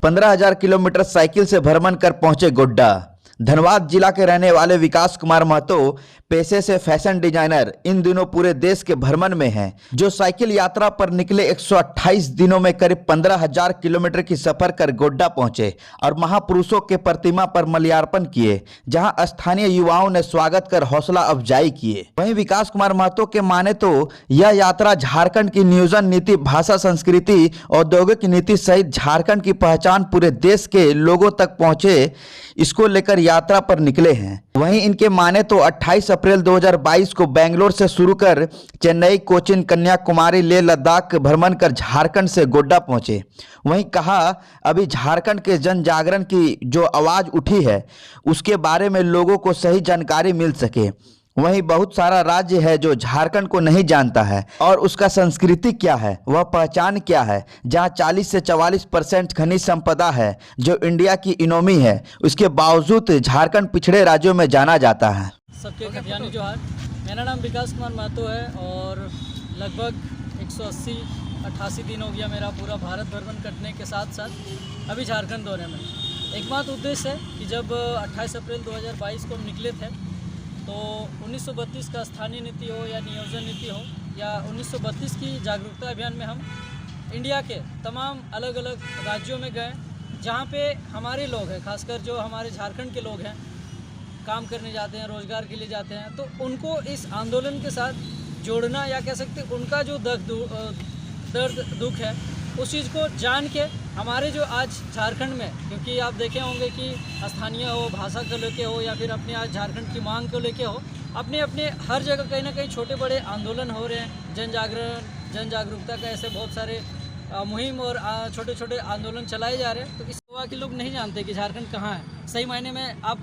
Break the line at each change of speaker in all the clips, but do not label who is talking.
पंद्रह 15,000 kilometre cycle से भ्रमण कर पहुंचे गोड्डा। धनबाद जिला के रहने वाले विकास कुमार महतो पेशे से फैशन डिजाइनर इन दिनों पूरे देश के भ्रमण में हैं, जो साइकिल यात्रा पर निकले 128 दिनों में करीब 15,000 किलोमीटर की सफर कर गोड्डा पहुंचे और महापुरुषों के प्रतिमा पर माल्यार्पण किए, जहां स्थानीय युवाओं ने स्वागत कर हौसला अफजाई किए। वहीं विकास कुमार महतो के माने तो यह यात्रा झारखंड की नियोजन नीति, भाषा, संस्कृति, औद्योगिक नीति सहित झारखंड की पहचान पूरे देश के लोगों तक पहुंचे, इसको लेकर यात्रा पर निकले हैं। वहीं इनके माने तो 28 अप्रैल 2022 को बेंगलोर से शुरू कर चेन्नई, कोचीन, कन्याकुमारी, लेह लद्दाख भ्रमण कर झारखंड से गोड्डा पहुंचे। वहीं कहा, अभी झारखंड के जन जागरण की जो आवाज उठी है उसके बारे में लोगों को सही जानकारी मिल सके। वहीं बहुत सारा राज्य है जो झारखंड को नहीं जानता है और उसका संस्कृति क्या है, वह पहचान क्या है, जहां 40 से 44% खनिज संपदा है जो इंडिया की इकोनॉमी है, उसके बावजूद झारखंड पिछड़े राज्यों में जाना जाता है।
सबके खतियानी जोहार। मेरा नाम विकास कुमार महतो है और लगभग 180-88 दिन हो गया मेरा पूरा भारत भ्रमण करने के साथ साथ अभी झारखंड दौरे में। एकमात्र उद्देश्य है कि जब 28 अप्रैल 2022 को हम निकले थे तो 1932 का स्थानीय नीति हो या नियोजन नीति हो या 1932 की जागरूकता अभियान में हम इंडिया के तमाम अलग अलग राज्यों में गए, जहाँ पे हमारे लोग हैं, खासकर जो हमारे झारखंड के लोग हैं, काम करने जाते हैं, रोज़गार के लिए जाते हैं, तो उनको इस आंदोलन के साथ जोड़ना या कह सकते हैं उनका जो दर्द दुख है उस चीज़ को जान के हमारे जो आज झारखंड में, क्योंकि आप देखे होंगे कि स्थानीय हो, भाषा को लेके हो या फिर अपने आज झारखंड की मांग को लेके हो, अपने अपने हर जगह कहीं ना कहीं छोटे बड़े आंदोलन हो रहे हैं, जन जागरण, जन जागरूकता का ऐसे बहुत सारे मुहिम और छोटे छोटे आंदोलन चलाए जा रहे हैं। तो इस गोवा के लोग नहीं जानते कि झारखंड कहाँ है। सही मायने में आप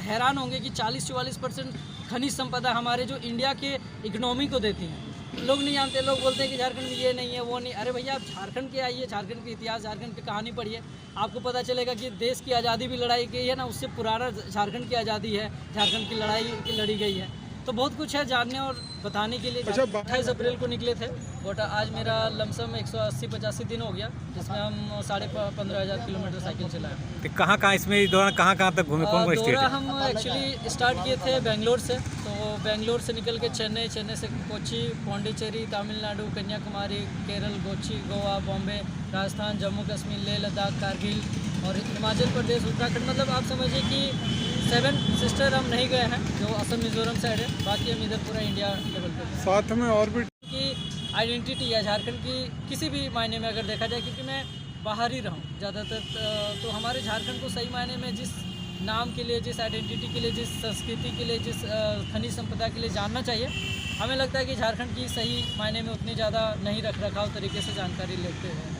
हैरान होंगे कि 40-44% खनिज संपदा हमारे जो इंडिया के इकोनॉमी को देती हैं, लोग नहीं जानते। लोग बोलते हैं कि झारखंड में ये नहीं है, वो नहीं। अरे भैया, आप झारखंड के आइए, झारखंड के इतिहास, झारखंड की कहानी पढ़िए, आपको पता चलेगा कि देश की आज़ादी भी लड़ाई गई है ना, उससे पुराना झारखंड की आज़ादी है, झारखंड की लड़ाई की लड़ी गई है। तो बहुत कुछ है जानने और बताने के लिए। 28 अप्रैल को निकले थे गोटा, आज मेरा लमसम 180-85 दिन हो गया, जिसमें हम 15,500 किलोमीटर साइकिल चलाए।
तो कहाँ इसमें इस दौरान कहाँ तक घूमे, कौन स्टेट है?
हम एक्चुअली स्टार्ट किए थे बेंगलोर से, तो बेंगलोर से निकल के चेन्नई, चेन्नई से कोची, पौंडीचेरी, तमिलनाडु, कन्याकुमारी, केरल, कोची, गोवा, बॉम्बे, राजस्थान, जम्मू कश्मीर, लेह लद्दाख, कारगिल और हिमाचल प्रदेश, उत्तराखंड। मतलब आप समझिए कि 7 सिस्टर हम नहीं गए हैं जो असम मिजोरम साइड है, बाकी हम इधर पूरा इंडिया लेवल पे
साथ में और भी
की आइडेंटिटी है झारखंड की किसी भी मायने में अगर देखा जाए, क्योंकि मैं बाहर ही रहा हूँ ज़्यादातर, तो हमारे झारखंड को सही मायने में जिस नाम के लिए, जिस आइडेंटिटी के लिए, जिस संस्कृति के लिए, जिस खनिज संपदा के लिए जानना चाहिए, हमें लगता है कि झारखंड की सही मायने में उतनी ज़्यादा नहीं रखाव तरीके से जानकारी लेते हैं।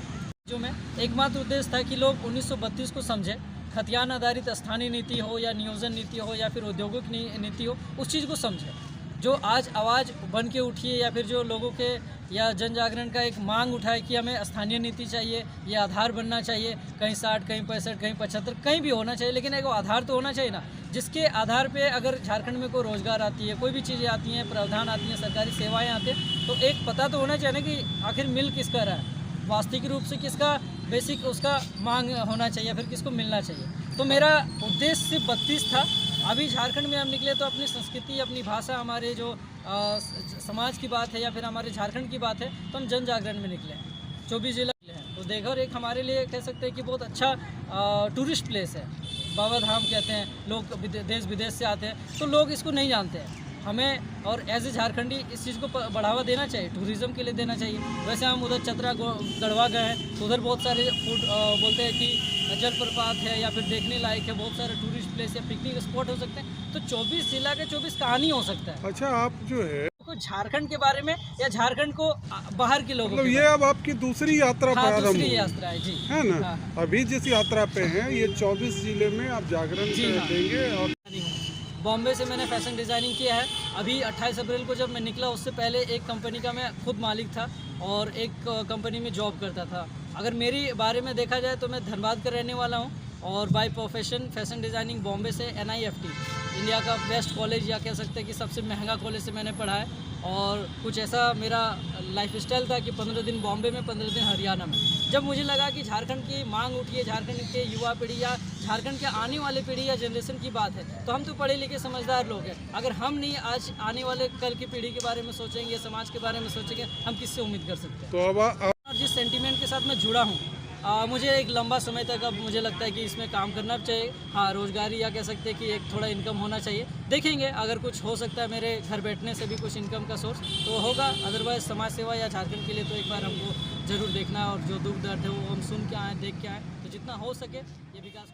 जो में एकमात्र उद्देश्य था कि लोग 1932 को समझें, खतियान आधारित स्थानीय नीति हो या नियोजन नीति हो या फिर औद्योगिक नीति हो, उस चीज़ को समझें जो आज आवाज़ बन के उठी है, या फिर जो लोगों के या जन जागरण का एक मांग उठाए कि हमें स्थानीय नीति चाहिए, ये आधार बनना चाहिए, कहीं 60, कहीं 65, कहीं 75, कहीं भी होना चाहिए, लेकिन एक आधार तो होना चाहिए ना, जिसके आधार पे अगर झारखंड में कोई रोज़गार आती है, कोई भी चीज़ें आती हैं, प्रावधान आती हैं, सरकारी सेवाएँ आती हैं, तो एक पता तो होना चाहिए ना कि आखिर मिल किसका रहा है, वास्तविक रूप से किसका बेसिक उसका मांग होना चाहिए, फिर किसको मिलना चाहिए। तो मेरा उद्देश्य सिर्फ 32 था। अभी झारखंड में हम निकले तो अपनी संस्कृति, अपनी भाषा, हमारे जो समाज की बात है या फिर हमारे झारखंड की बात है, तो हम जन जागरण में निकले हैं। 24 जिला हैं, तो देखो एक हमारे लिए कह सकते हैं कि बहुत अच्छा टूरिस्ट प्लेस है, बाबा धाम कहते हैं, लोग देश विदेश से आते हैं, तो लोग इसको नहीं जानते हैं। हमें और एज ए झारखंडी इस चीज़ को बढ़ावा देना चाहिए, टूरिज़्म के लिए देना चाहिए। वैसे हम उधर चतरा गढ़वा गए हैं, तो उधर बहुत सारे फूड बोलते हैं कि जलप्रपात है या फिर देखने लायक है, बहुत सारे टूरिस्ट प्लेस या पिकनिक स्पॉट हो सकते हैं। तो 24 जिला के 24 कहानी हो सकता है।
अच्छा, आप जो है
झारखंड के बारे में या झारखंड को बाहर के लोगों,
मतलब ये अब आपकी दूसरी यात्रा प्रारंभ
दूसरी यात्रा है जी,
है ना? अभी जिस यात्रा पे हैं, ये 24 जिले में आप जागरण देंगे। और
बॉम्बे से मैंने फैशन डिज़ाइनिंग किया है। अभी 28 अप्रैल को जब मैं निकला, उससे पहले एक कंपनी का मैं खुद मालिक था और एक कंपनी में जॉब करता था। अगर मेरी बारे में देखा जाए तो मैं धनबाद का रहने वाला हूँ और by profession fashion designing Bombay से NIFT इंडिया का बेस्ट कॉलेज या कह सकते हैं कि सबसे महंगा कॉलेज से मैंने पढ़ा है। और कुछ ऐसा मेरा लाइफ स्टाइल था कि 15 दिन बॉम्बे में, 15 दिन हरियाणा में। जब मुझे लगा कि झारखंड की मांग उठी है, झारखंड के युवा पीढ़ी या झारखंड के आने वाले पीढ़ी या जनरेशन की बात है, तो हम तो पढ़े लिखे समझदार लोग हैं। अगर हम नहीं आज आने वाले कल की पीढ़ी के बारे में सोचेंगे, समाज के बारे में सोचेंगे, हम किससे उम्मीद कर सकते हैं।
तो अब
और जिस सेंटीमेंट के साथ मैं जुड़ा हूँ, मुझे एक लंबा समय तक अब मुझे लगता है कि इसमें काम करना चाहिए। हाँ, रोज़गारी या कह सकते हैं कि एक थोड़ा इनकम होना चाहिए। देखेंगे अगर कुछ हो सकता है मेरे घर बैठने से भी कुछ इनकम का सोर्स तो होगा। अदरवाइज़ समाज सेवा या झारखंड के लिए तो एक बार हमको ज़रूर देखना है और जो दुख दर्द है वो हम सुन के आए, देख के आए। तो जितना हो सके ये विकास